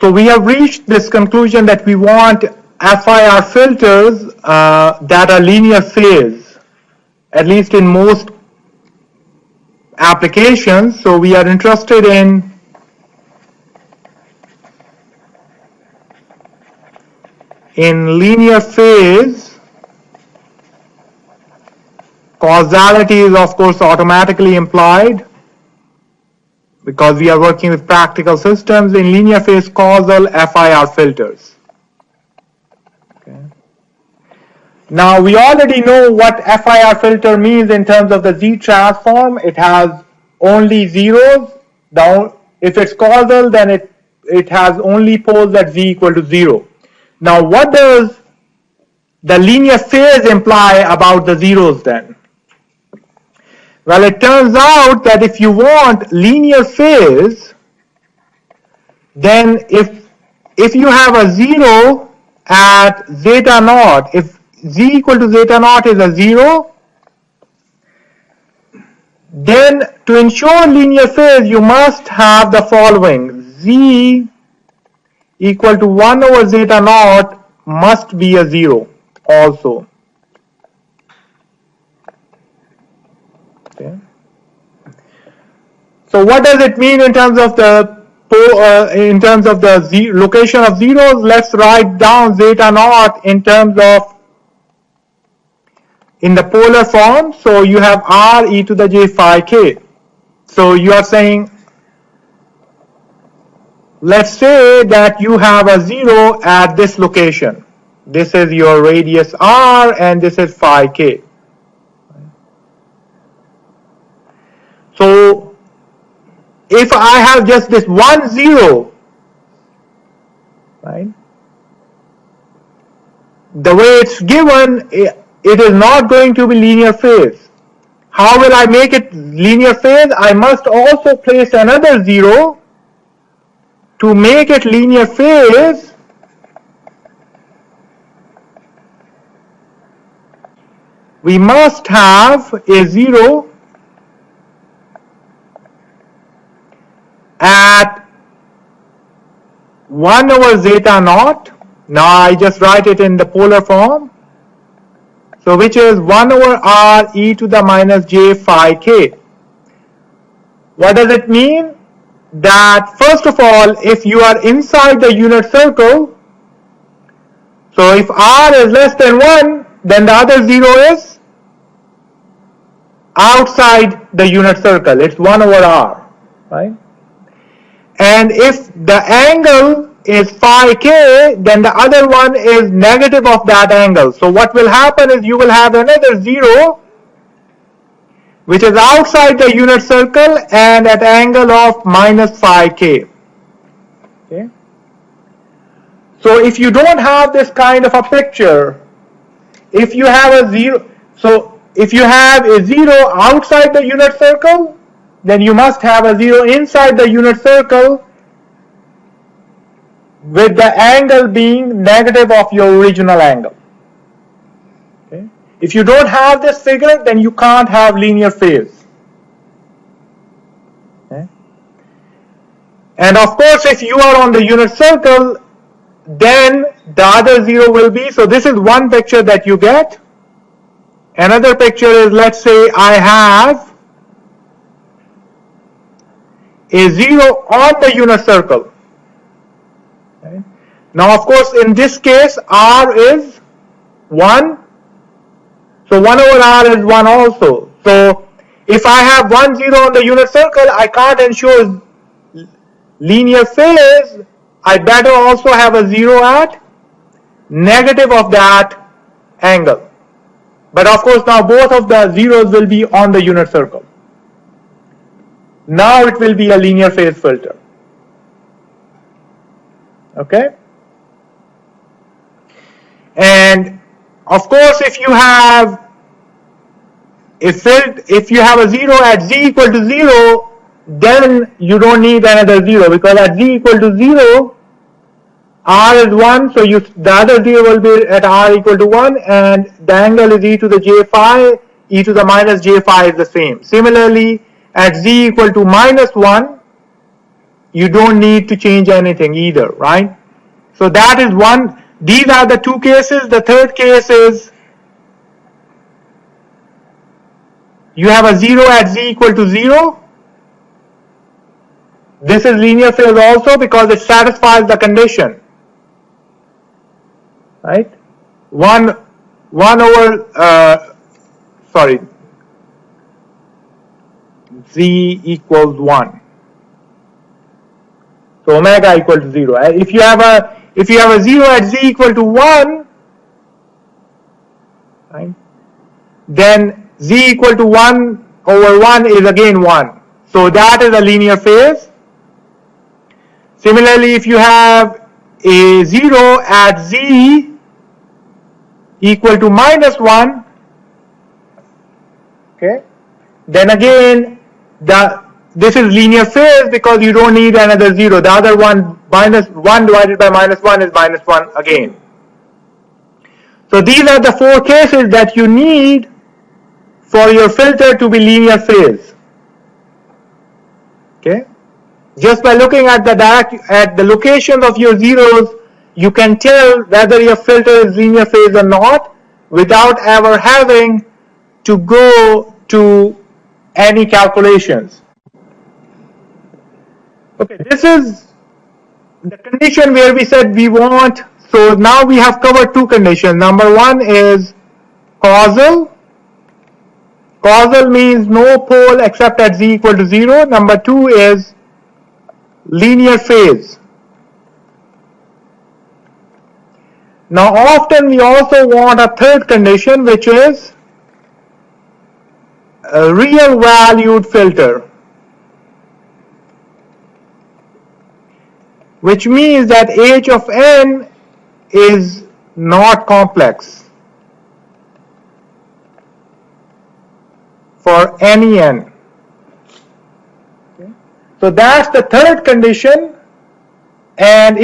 So we have reached this conclusion that we want FIR filters that are linear phase, at least in most applications. So we are interested in linear phase. Causality is of course automatically implied because we are working with practical systems in linear phase causal FIR filters. Okay. Now we already know what FIR filter means in terms of the Z transform. It has only zeros. If it's causal, then it has only poles at Z equal to 0. Now what does the linear phase imply about the zeros then? Well, it turns out that if you want linear phase, then if you have a 0 at zeta naught, if Z equal to zeta naught is a 0, then to ensure linear phase, you must have the following. Z equal to 1 over zeta naught must be a 0 also. Okay. So what does it mean in terms of the location of zeros? Let's write down zeta naught in terms of in the polar form. So you have r e to the j phi k. So you are saying, let's say that you have a 0 at this location. This is your radius r and this is phi k. So if I have just this 1 0, right, the way it's given, it is not going to be linear phase. How will I make it linear phase? I must also place another 0 to make it linear phase. We must have a 0 at 1 over zeta naught. Now I just write it in the polar form. So which is 1 over r e to the minus j phi k. What does it mean? That first of all, if you are inside the unit circle, so if r is less than 1, then the other 0 is outside the unit circle. It's 1 over r, right? And if the angle is phi k, then the other one is negative of that angle. So what will happen is you will have another 0 which is outside the unit circle and at angle of minus phi k. Okay. So if you don't have this kind of a picture, if you have a 0, so if you have a 0 outside the unit circle, then you must have a 0 inside the unit circle with the angle being negative of your original angle. Okay. If you don't have this figure, then you can't have linear phase. Okay. And of course, if you are on the unit circle, then the other 0 will be, so this is one picture that you get. Another picture is, let's say I have a 0 on the unit circle. Okay. Now of course in this case r is 1, so 1 over r is 1 also. So if I have 1 0 on the unit circle, I can't ensure linear phase. I better also have a 0 at negative of that angle. But of course now both of the zeros will be on the unit circle. Now it will be a linear phase filter. Okay? And of course if you have a 0 at z equal to 0, then you don't need another 0, because at z equal to 0, r is 1, so the other 0 will be at r equal to 1, and the angle is e to the j phi, e to the minus j phi is the same. Similarly, at z equal to minus 1, you don't need to change anything either, right? So that is one. These are the two cases. The third case is you have a 0 at z equal to 0. This is linear phase also because it satisfies the condition, right? 1 over, z equals 1. So omega equal to 0. If you have a 0 at z equal to 1, right, then z equal to 1 over 1 is again 1. So that is a linear phase. Similarly, if you have a 0 at z equal to minus 1, okay, then again this is linear phase because you don't need another 0. The other one, minus 1 divided by minus 1 is minus 1 again. So these are the four cases that you need for your filter to be linear phase. Okay? Just by looking at the locations of your zeros, you can tell whether your filter is linear phase or not without ever having to go to any calculations. Okay, this is the condition where we said we want. So now we have covered two conditions. Number one is causal. Causal means no pole except at z equal to 0. Number two is linear phase. Now often we also want a third condition, which is a real valued filter, which means that h of n is not complex for any n. Okay. So that's the third condition. And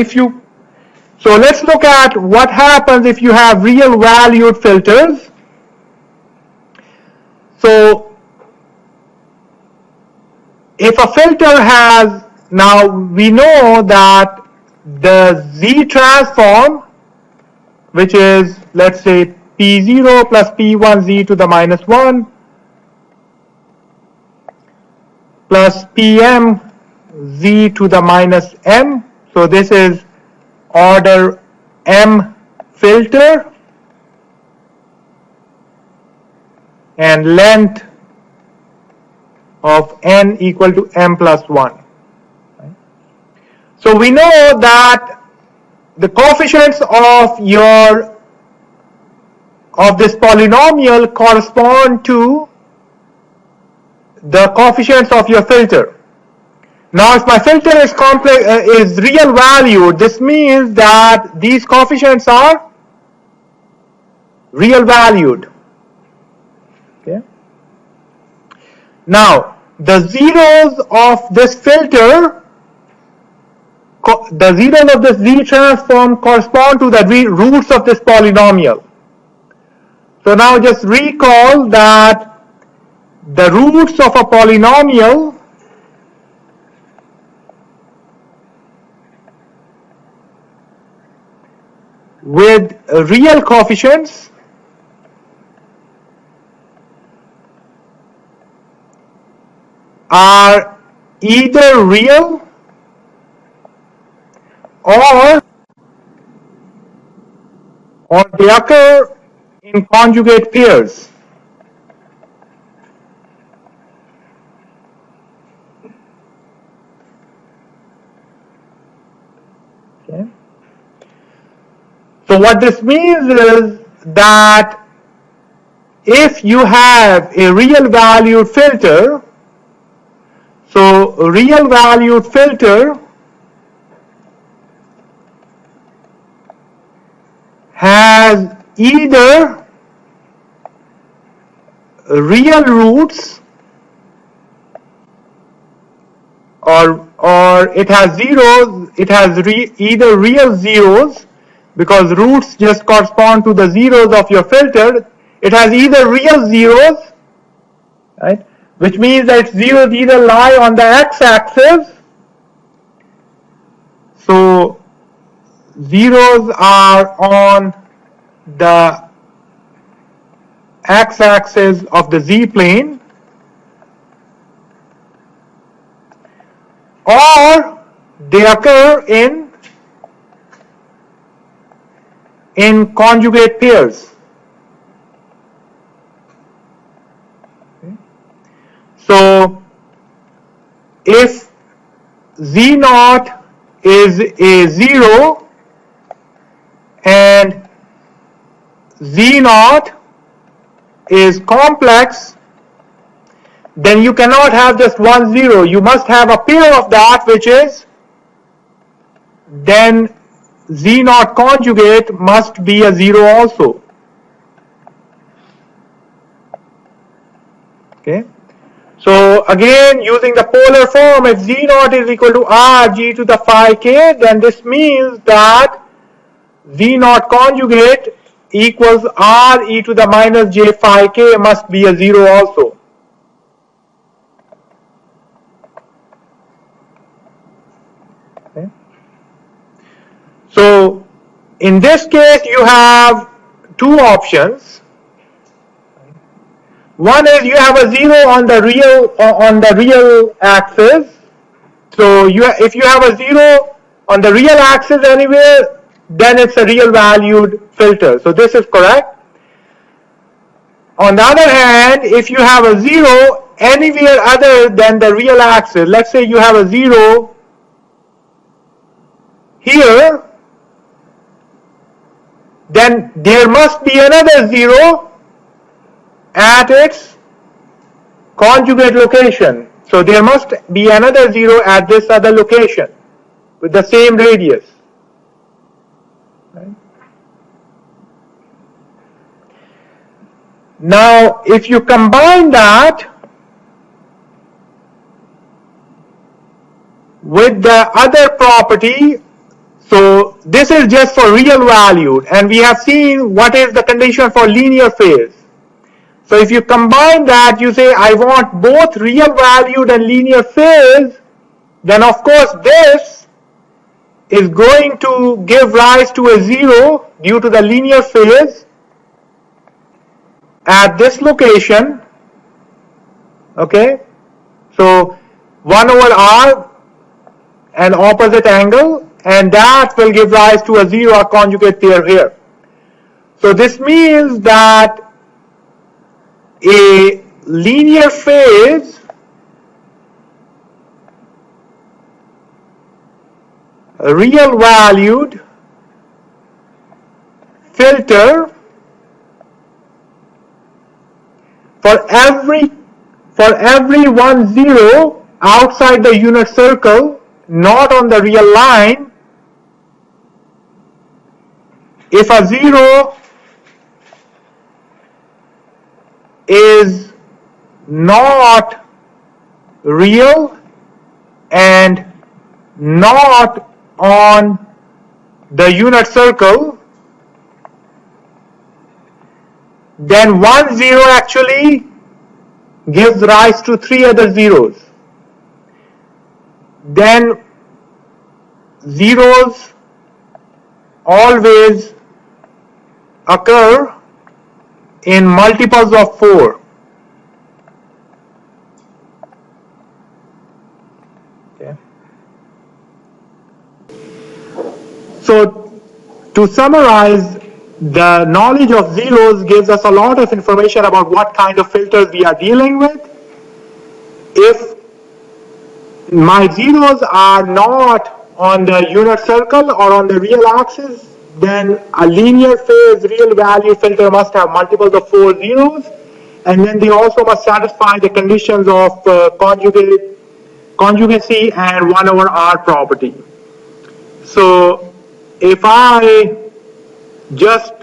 so let's look at what happens if you have real valued filters. So if a filter has, now we know that the z transform, which is, let's say, p0 plus p1 z to the minus 1 plus pm z to the minus m. So this is order m filter and length of n equal to m plus 1. So we know that the coefficients of this polynomial correspond to the coefficients of your filter. Now if my filter is is real valued, this means that these coefficients are real valued. Okay. Now the zeros of this filter, the zeros of this z transform correspond to the roots of this polynomial. So now just recall that the roots of a polynomial with real coefficients are either real or they occur in conjugate pairs. Okay. So what this means is that if you have a real valued filter, so a real valued filter has either real roots or it has zeros, it has either real zeros, because roots just correspond to the zeros of your filter. It has either real zeros, right, which means that zeros either lie on the x-axis zeros are on the x-axis of the z-plane, or they occur in conjugate pairs. Okay. So if z naught is a 0 and z naught is complex, then you cannot have just one 0. You must have a pair of that, which is then z naught conjugate must be a 0 also. Okay. So again, using the polar form, if z naught is equal to r g to the phi k, then this means that z naught conjugate equals r e to the minus j phi k must be a 0 also. Okay. So in this case, you have two options. One is you have a 0 on the real axis. So if you have a 0 on the real axis anywhere, then it's a real valued filter. So this is correct. On the other hand, if you have a 0 anywhere other than the real axis, let's say you have a 0 here, then there must be another 0 at its conjugate location. So there must be another 0 at this other location with the same radius. Right? Now, if you combine that with the other property, so this is just for real valued, and we have seen what is the condition for linear phase. So if you combine that, you say I want both real valued and linear phase, then of course this is going to give rise to a 0 due to the linear phase at this location. Okay, so 1 over r, an opposite angle, and that will give rise to a 0, a conjugate pair here. So this means that a linear phase real valued filter for every 1 0 outside the unit circle, not on the real line, if a 0 is not real and not on the unit circle, then 1 0 actually gives rise to 3 other zeros. Then zeros always occur in multiples of 4. Okay. So to summarize, the knowledge of zeros gives us a lot of information about what kind of filters we are dealing with. If my zeros are not on the unit circle or on the real axis, then a linear phase real value filter must have multiples of 4 zeros, and then they also must satisfy the conditions of conjugacy and 1 over r property. So if I just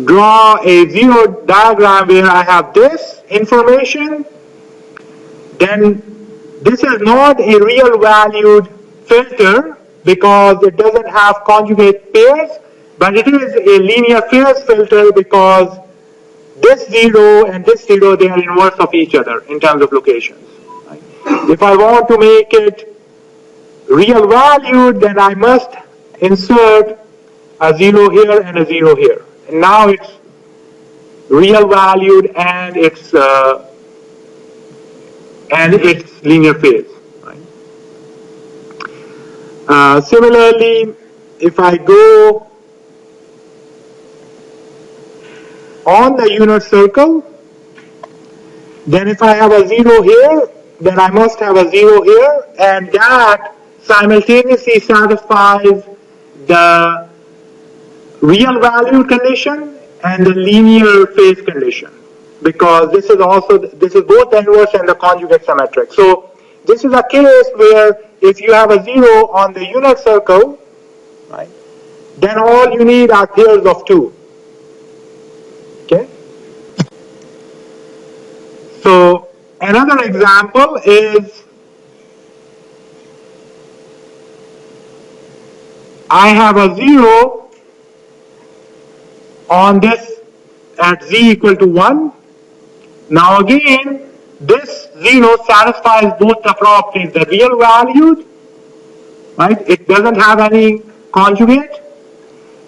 draw a 0 diagram where I have this information, then this is not a real valued filter because it doesn't have conjugate pairs, but it is a linear phase filter because this 0 and this 0, they are inverse of each other in terms of locations. Right? If I want to make it real valued, then I must insert a 0 here and a 0 here. And now it's real valued and it's linear phase. Right? Similarly, if I go on the unit circle, then if I have a 0 here, then I must have a 0 here, and that simultaneously satisfies the real value condition and the linear phase condition, because this is both the inverse and the conjugate symmetric. So this is a case where if you have a 0 on the unit circle, right, then all you need are pairs of 2. Okay. So another example is I have a 0 on this at z equal to 1. Now again, this 0 satisfies both the properties, the real valued, right? It doesn't have any conjugate,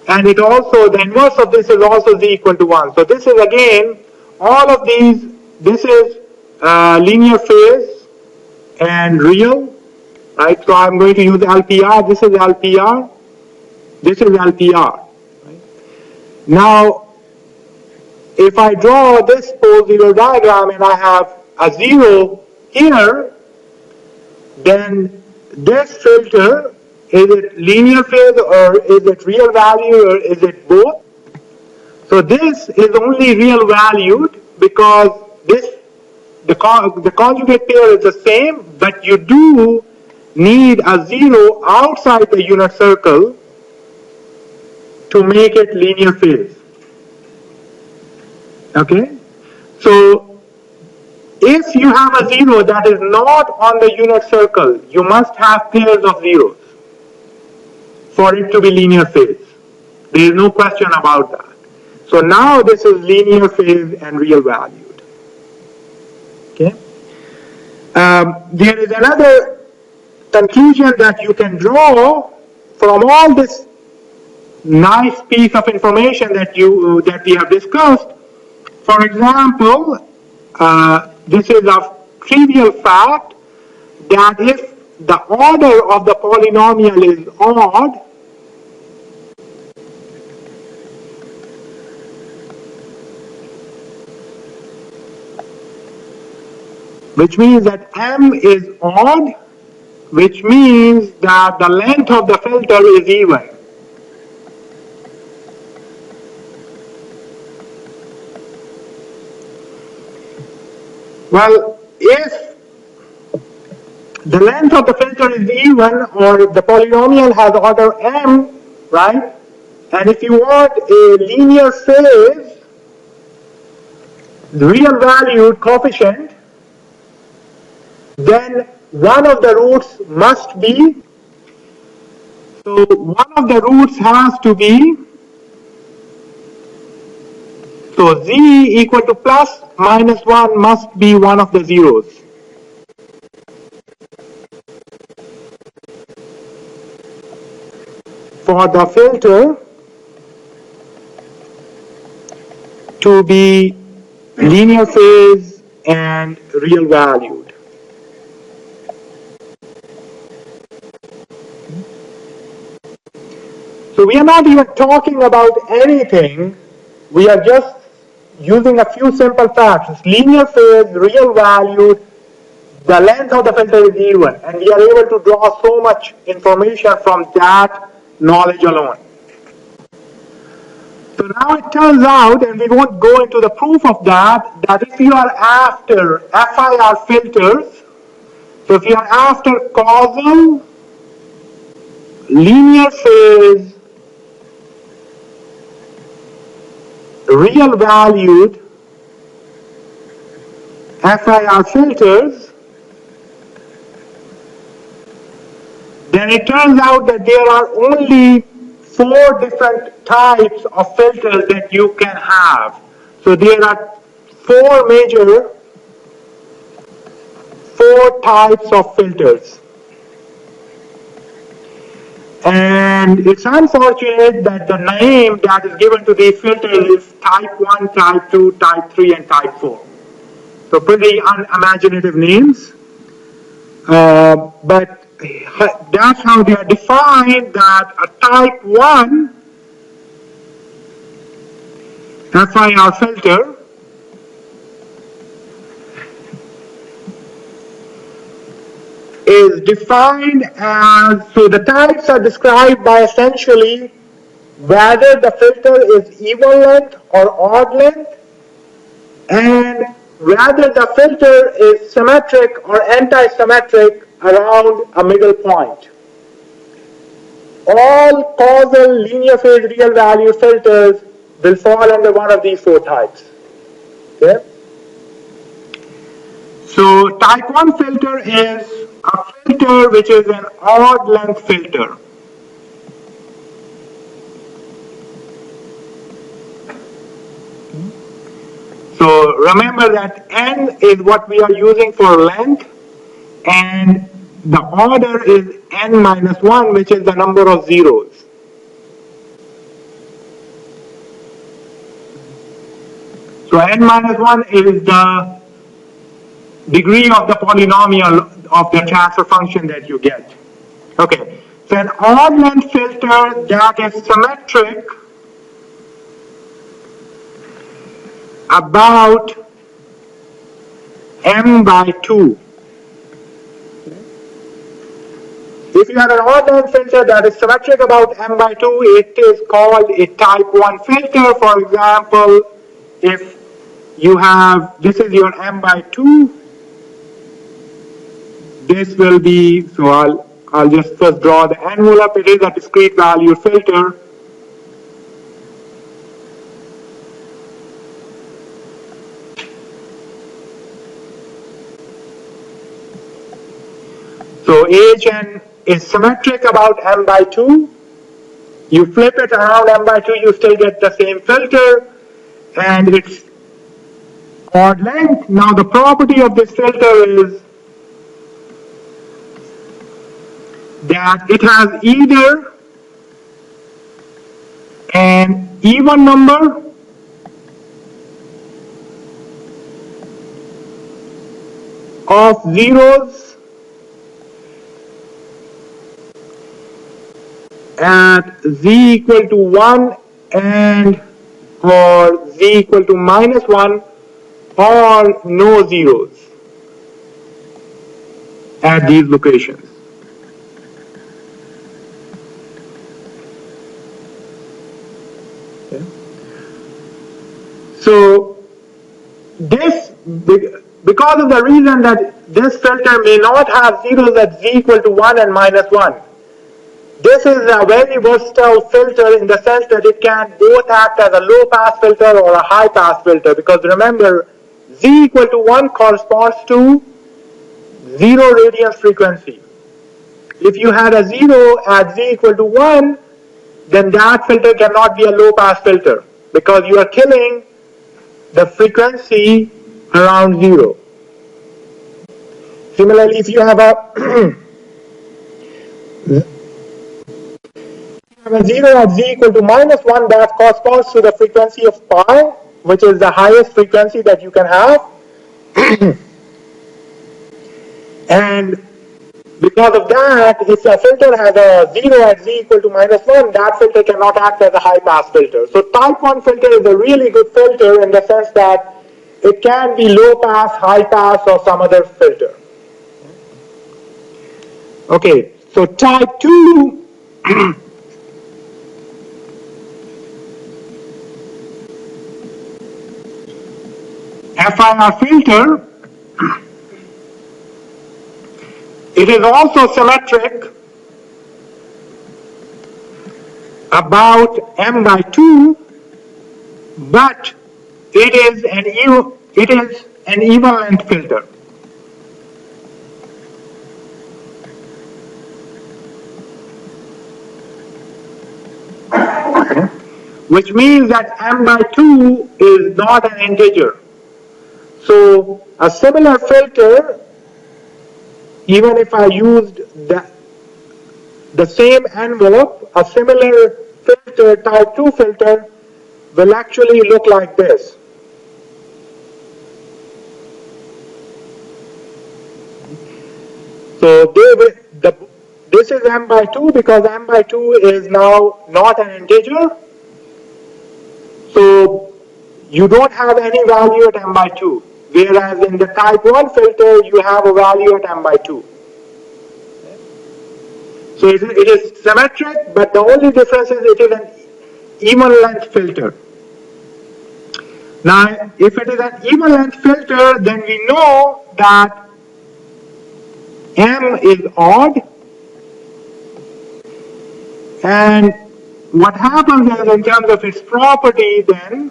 and it also, the inverse of this is also z equal to 1. So this is again, all of these, this is linear phase and real, right? So I'm going to use LPR, this is LPR, this is LPR. Right? Now, if I draw this pole zero diagram and I have a 0 here, then this filter, is it linear phase or is it real value or is it both? So this is only real valued because the conjugate pair is the same, but you do need a 0 outside the unit circle to make it linear phase. Okay? So if you have a 0 that is not on the unit circle, you must have pairs of zeros for it to be linear phase. There is no question about that. So now this is linear phase and real valued. Okay? There is another conclusion that you can draw from all this nice piece of information that we have discussed. For example, this is a trivial fact that if the order of the polynomial is odd, which means that m is odd, which means that the length of the filter is even. Well, if the length of the filter is even, or the polynomial has order m, right, and if you want a linear phase, the real valued coefficient, then one of the roots must be, so one of the roots has to be, so z equal to plus minus 1 must be one of the zeros. For the filter to be linear phase and real valued. So we are not even talking about anything, we are just using a few simple facts. It's linear phase, real valued, the length of the filter is even, and we are able to draw so much information from that knowledge alone. So now it turns out, and we won't go into the proof of that, that if you are after FIR filters, so if you are after causal, linear phase, real valued FIR filters, then it turns out that there are only 4 different types of filters that you can have. So there are 4 types of filters. And it's unfortunate that the name that is given to these filters is type 1, type 2, type 3, and type 4. So pretty unimaginative names. But that's how they are defined, that a type 1 FIR filter is defined as, so the types are described by essentially whether the filter is even length or odd length, and whether the filter is symmetric or anti-symmetric around a middle point. All causal linear phase real value filters will fall under one of these 4 types. Okay? So type 1 filter is a filter which is an odd length filter. So remember that n is what we are using for length, and the order is n minus 1, which is the number of zeros. So n minus 1 is the degree of the polynomial of the transfer function that you get. Okay, so an odd length filter that is symmetric about m by 2. If you have an odd length filter that is symmetric about m by 2, it is called a type 1 filter. For example, if you have, this is your m by 2, this will be, so I'll just first draw the envelope. It is a discrete value filter. So Hn is symmetric about m by 2. You flip it around m by 2, you still get the same filter, and it's odd length. Now the property of this filter is that it has either an even number of zeros at z equal to 1 and or z equal to minus 1, or no zeros at these locations. Okay. So this, because of the reason that this filter may not have zeros at z equal to 1 and minus 1, this is a very versatile filter in the sense that it can both act as a low pass filter or a high pass filter, because remember, z equal to 1 corresponds to 0 radiance frequency. If you had a 0 at z equal to 1, then that filter cannot be a low pass filter, because you are killing the frequency around 0. Similarly, if you have a 0 at z equal to minus 1, that corresponds to the frequency of pi, which is the highest frequency that you can have. And because of that, if a filter has a 0 at z equal to minus 1, that filter cannot act as a high pass filter. So type 1 filter is a really good filter in the sense that it can be low pass, high pass, or some other filter. Okay, so type 2 FIR filter, it is also symmetric about m by 2, but it is an even length filter. Which means that m by 2 is not an integer. So a similar filter, even if I used the same envelope, a similar filter, type 2 filter, will actually look like this. So this is m by 2 because m by 2 is now not an integer. So you don't have any value at m by 2. Whereas in the type 1 filter, you have a value at m by 2. So it is symmetric, but the only difference is it is an even length filter. Now, if it is an even length filter, then we know that m is odd. And what happens is, in terms of its property, then,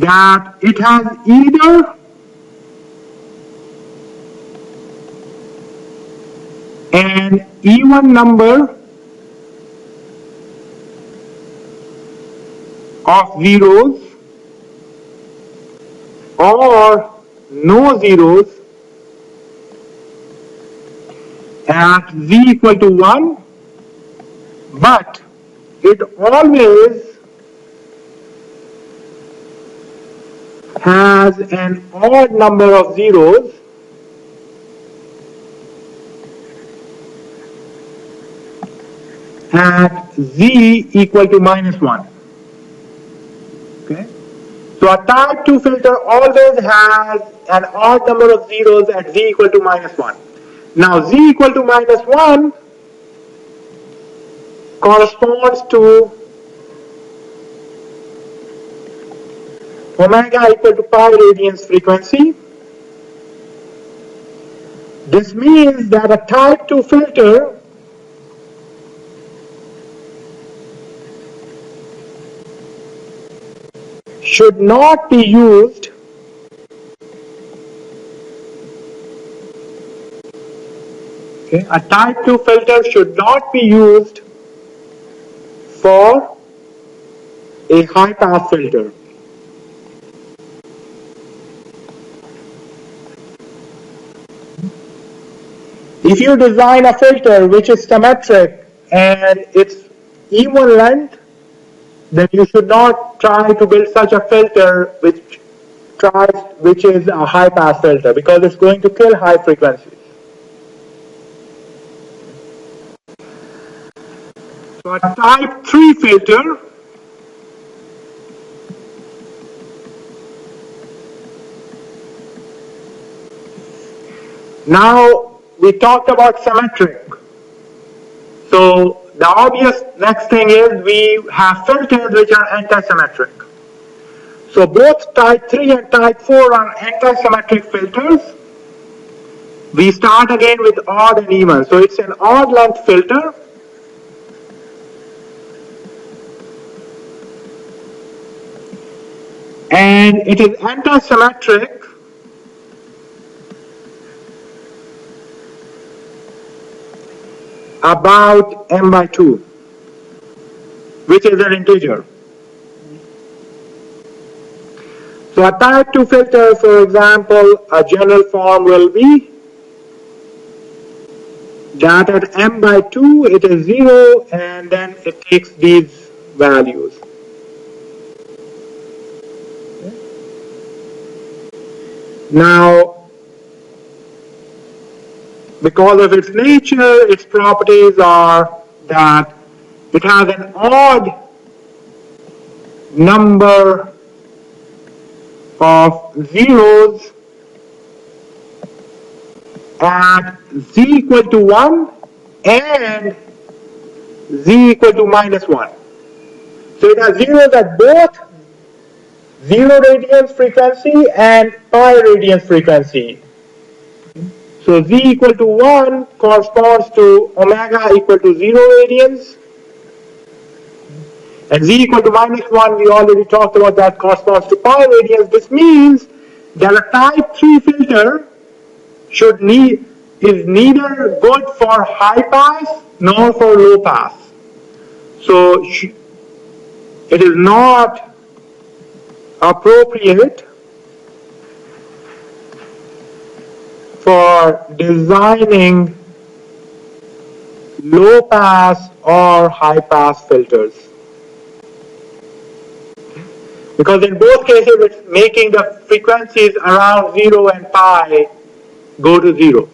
that it has either an even number of zeros or no zeros at z equal to 1, but it always has an odd number of zeros at z equal to -1. Okay? So a type 2 filter always has an odd number of zeros at z equal to -1. Now z equal to -1 corresponds to omega equal to pi radians frequency. This means that a type 2 filter should not be used a type 2 filter should not be used for a high pass filter. If you design a filter which is symmetric and it's even length, then you should not try to build such a filter which is a high pass filter, because it's going to kill high frequencies. So a type 3 filter now we talked about symmetric. So the obvious next thing is we have filters which are antisymmetric. So both type 3 and type 4 are antisymmetric filters. We start again with odd and even. So it's an odd length filter. And it is antisymmetric about m by 2, which is an integer. So a type 2 filter, for example, a general form will be that at m by 2 it is 0 and then it takes these values. Now, because of its nature, its properties are that it has an odd number of zeros at z equal to 1 and z equal to -1. So it has zeros at both 0 radians frequency and pi radians frequency. So z equal to 1 corresponds to omega equal to 0 radians. And z equal to -1, we already talked about that, corresponds to pi radians. This means that a type 3 filter is neither good for high pass nor for low pass. So it is not appropriate for designing low pass or high pass filters. Because in both cases it's making the frequencies around 0 and pi go to 0.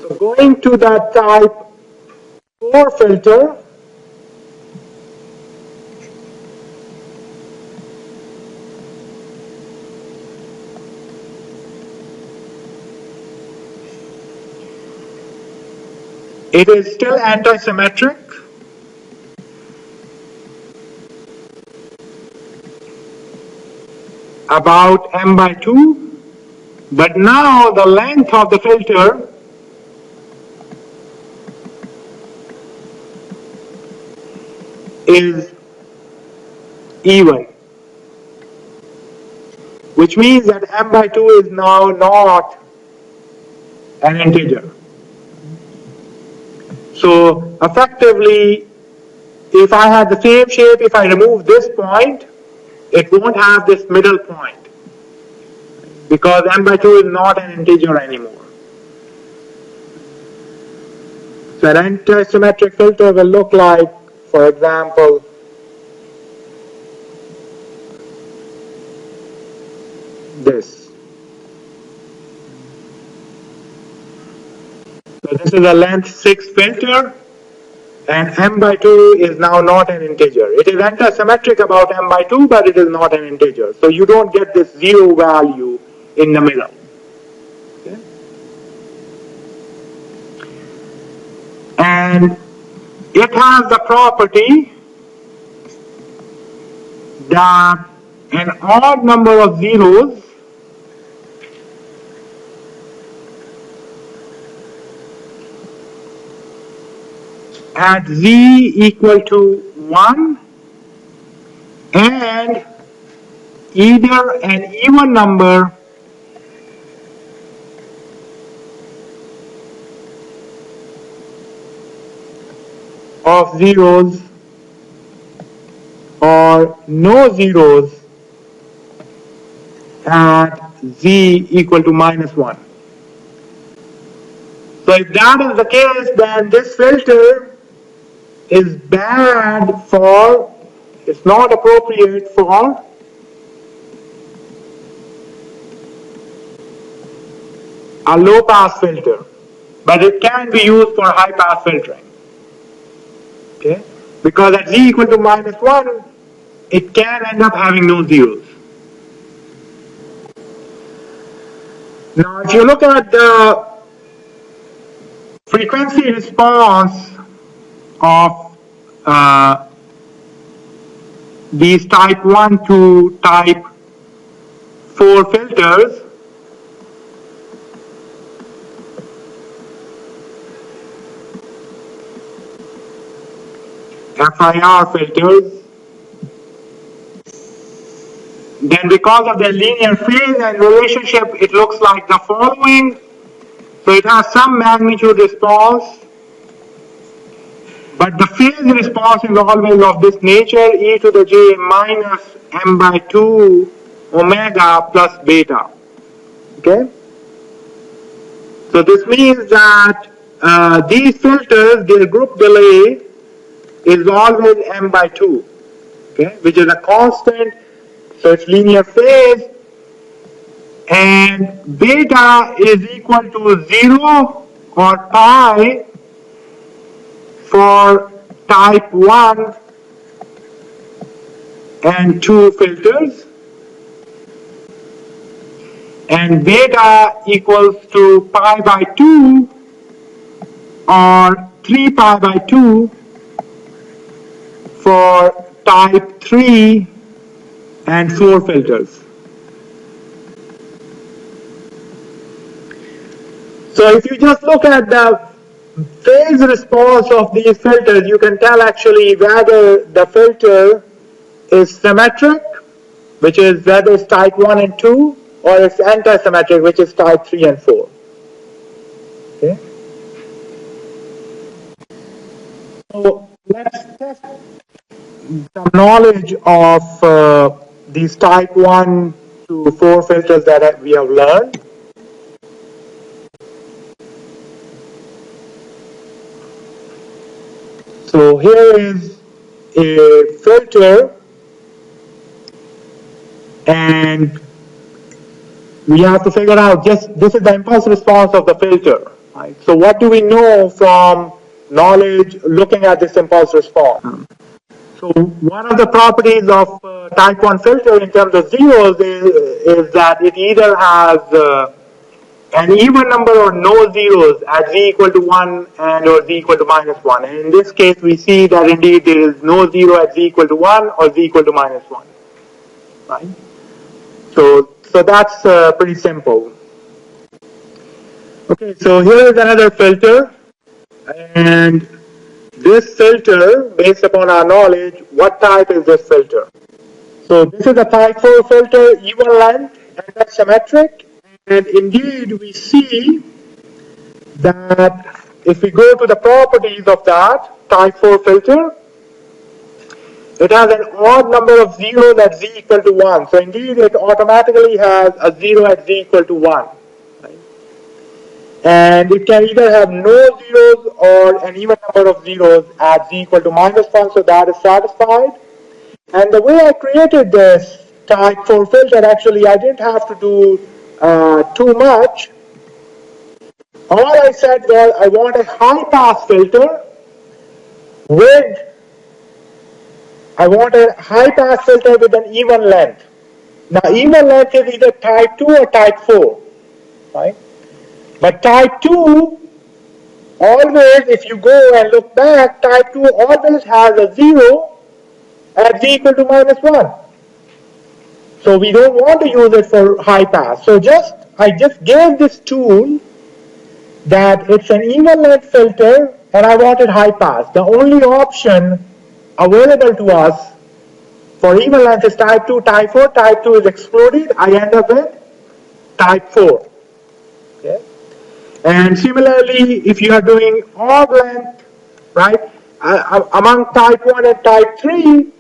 So going to the type 4 filter, it is still anti-symmetric. About m by 2, but now the length of the filter is even, which means that m by 2 is now not an integer. So effectively, if I had the same shape, if I remove this point, it won't have this middle point, because m by 2 is not an integer anymore. So an anti-symmetric filter will look like, for example, this. So this is a length 6 filter, and m by 2 is now not an integer. It is anti-symmetric about m by 2, but it is not an integer. So you don't get this 0 value in the middle. Okay? And it has the property that an odd number of zeros at z equal to 1 and either an even number of zeros or no zeros at z equal to -1. So if that is the case, then this filter is bad for, it's not appropriate for a low pass filter, but it can be used for high pass filtering. Okay? Because at z equal to -1, it can end up having no zeros. Now if you look at the frequency response of these type 1 to type 4 filters, FIR filters, then because of the linear phase and relationship, it looks like the following. So it has some magnitude response, but the phase response is always of this nature, e to the j minus m by 2 omega plus beta. Okay? So this means that these filters, their group delay is always m by 2, okay, which is a constant, so it's linear phase, and beta is equal to 0 or pi for type 1 and 2 filters, and beta equals to pi by 2 or 3 pi by 2 for type 3 and 4 filters. So if you just look at the phase response of these filters, you can tell actually whether the filter is symmetric, which is whether it's type 1 and 2, or it's anti-symmetric, which is type 3 and 4. Okay? So let's test some knowledge of these type 1 to 4 filters that we have learned. So here is a filter, and we have to figure out just this is the impulse response of the filter. Right? So what do we know from knowledge looking at this impulse response? So one of the properties of type 1 filter in terms of zeros is that it either has an even number or no zeros at z equal to 1 and or z equal to minus 1. And in this case, we see that indeed there is no zero at z equal to 1 or z equal to minus 1. Right? So that's pretty simple. Okay, so here is another filter. And this filter, based upon our knowledge, what type is this filter? So this is a type 4 filter, even length, and that's symmetric. And indeed, we see that if we go to the properties of that type 4 filter, it has an odd number of zeros at z equal to 1. So indeed, it automatically has a 0 at z equal to 1. Right? And it can either have no zeros or an even number of zeros at z equal to minus 1, so that is satisfied. And the way I created this type 4 filter, actually, I didn't have to do too much. All I said was I want a high-pass filter with an even length. Now, even length is either type 2 or type 4, right? But type 2, always, if you go and look back, type 2 always has a 0 at z equal to minus 1. So we don't want to use it for high pass. So I just gave this tool that it's an even length filter and I wanted high pass. The only option available to us for even length is type 2, type 4. Type 2 is excluded. I end up with type 4. Okay? And similarly, if you are doing odd length, right, among type 1 and type 3,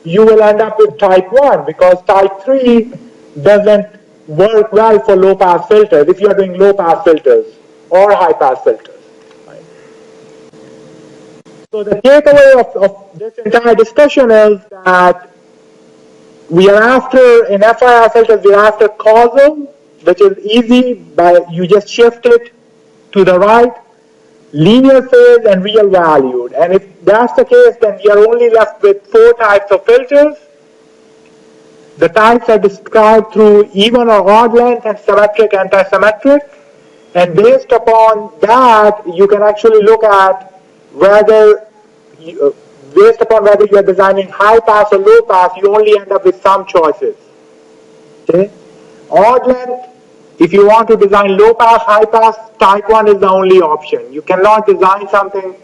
you will end up with type 1 because type 3 doesn't work well for low pass filters if you are doing low pass filters or high pass filters. Right? So the takeaway of this entire discussion is that we are after, in FIR filters, we are after causal, which is easy, you just shift it to the right, linear phase and real valued. And if that's the case, then we are only left with 4 types of filters. The types are described through even or odd length and symmetric, anti-symmetric. And based upon that, you can actually look at whether, based upon whether you are designing high pass or low pass, you only end up with some choices. Okay? Odd length, if you want to design low pass, high pass, type 1 is the only option. You cannot design something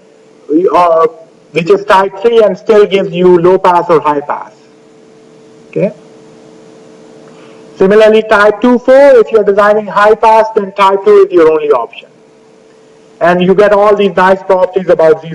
which is type 3 and still gives you low pass or high pass. Okay? Similarly, type 2, 4, if you're designing high pass, then type 2 is your only option. And you get all these nice properties about zero